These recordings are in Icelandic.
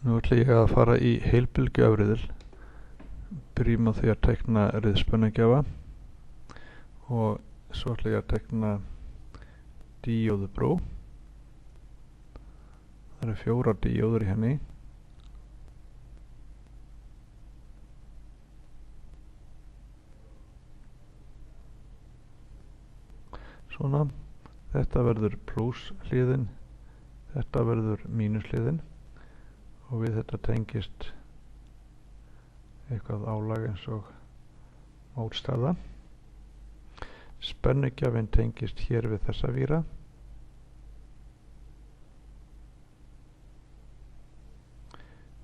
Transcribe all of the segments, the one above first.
Nú ætla ég að fara í heilbylgjuafriðil. Byrjum á því að teikna riðspennugjafa og svo ætla ég að teikna díóðubrú. Það eru 4 díóður í henni. Svona, þetta verður pluss hliðin, þetta verður mínus hliðin og við þetta tengist eitthvað álag eins og mótstæða. Spennugjafinn tengist hér við þessa víra.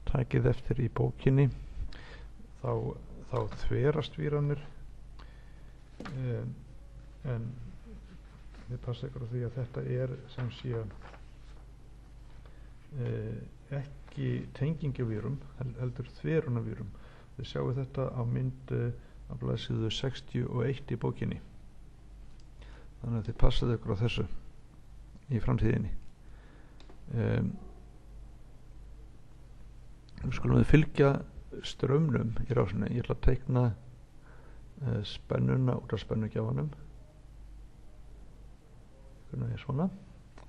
Takið eftir í bókinni þá þverast víranir en þið passa ykkur á því að þetta er sem sé ekki tengingavírum heldur þverunavírum. Þið sjáu þetta á mynd á blaðsíðu 61 í bókinni. Þannig að þið passaðu ykkur á þessu í framtíðinni. Nú skulum við fylgja straumnum í rásinni. Ég ætla að teikna spennuna út af spennugjafanum. Svona.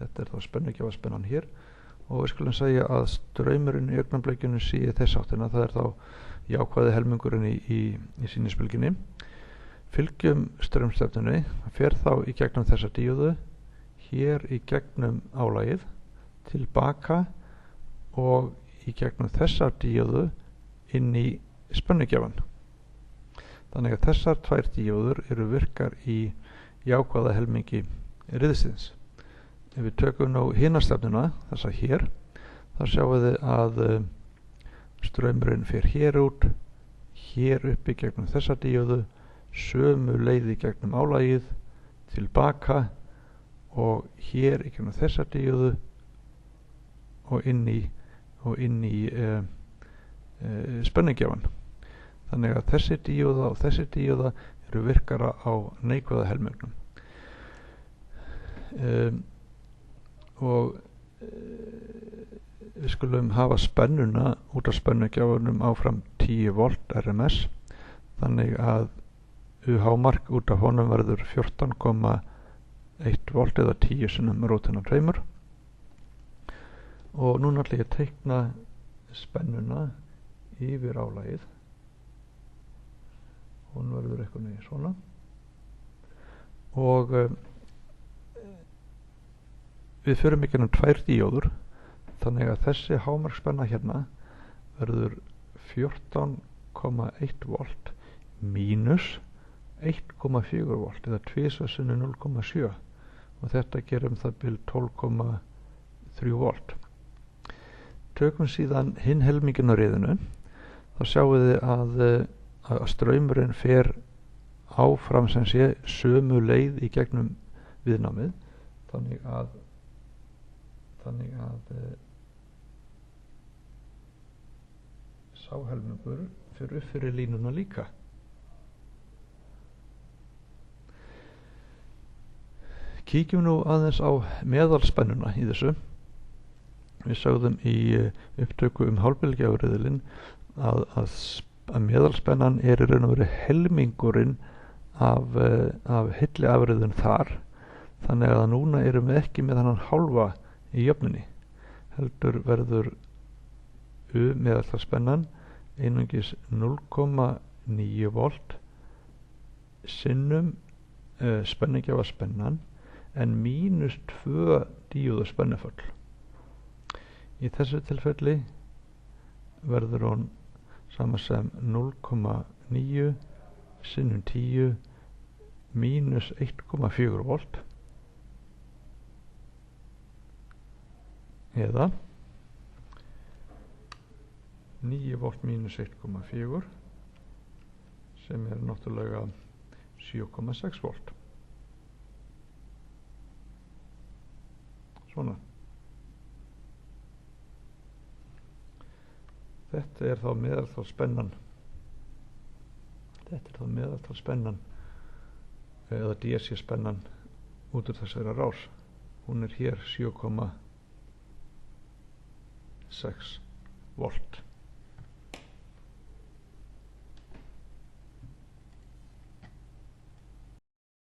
Þetta er þá spennugjafarspennan hér og við skulum segja að straumurinn í augnablikinu sé þess áttina. Það er þá jákvæði helmingurinn í sýnisbylgjunni. Fylgjum straumstefnunni, fer þá í gegnum þessa díóðu, hér í gegnum álagið, tilbaka og í gegnum þessa díóðu inn í spennugjafann. Þannig að þessar 2 díóður eru virkar í jákvæða helmingi riðsins. Ef við tökum nú hina stefnuna, þessa hér, þá sjáum við að straumurinn fer hér út, hér uppi gegnum þessa díóðu, sömu leiði gegnum álagið, tilbaka og hér í gegnum þessa díóðu og inn í spennugjafann. Þannig að þessi díóða og þessi díóða eru virkara á neikvæða helmingnum. Og við skulum hafa spennuna út af spennugjafanum áfram 10 volt RMS, þannig að UH-mark út af honum verður 14,1 volt eða 10 sinnum rótin af 2. Og núna ætla ég að teikna spennuna yfir álagið. Hún verður eitthvað neginn svona. Og við förum ekki 2 díóður, þannig að þessi hámarksspenna hérna verður 14,1 volt mínus 1,4 volt eða 2 sinnum 0,7 og þetta gerum það bil 12,3 volt. Tökum síðan hinn helminginn á riðinu, þá sjáum við að straumurinn fer áfram sem sé sömu leið í gegnum viðnámið, þannig að sá helmingur fer upp fyrir línuna líka. Kíkjum nú aðeins á meðalspennuna í þessu. Við sagðum í upptöku hálfbylgjuafriðilinn að meðalspennan er í raun og veru helmingurinn af heilli afriðun þar, þannig að núna erum við ekki með þannan hálfa í jöfnunni, heldur verður meðaltalsspennan einungis 0,9 volt sinnum spennugjafarspennan en mínus 2 díóða spennuföll. Í þessu tilfelli verður hún sama sem 0,9 sinnum 10 mínus 1,4 volt eða 9 volt mínus 1,4 sem er náttúrulega 7,6 volt. Svona. Þetta er þá meðaltalsspennan eða DC spennan út úr þessari rás. Hún er hér 7,6 volt.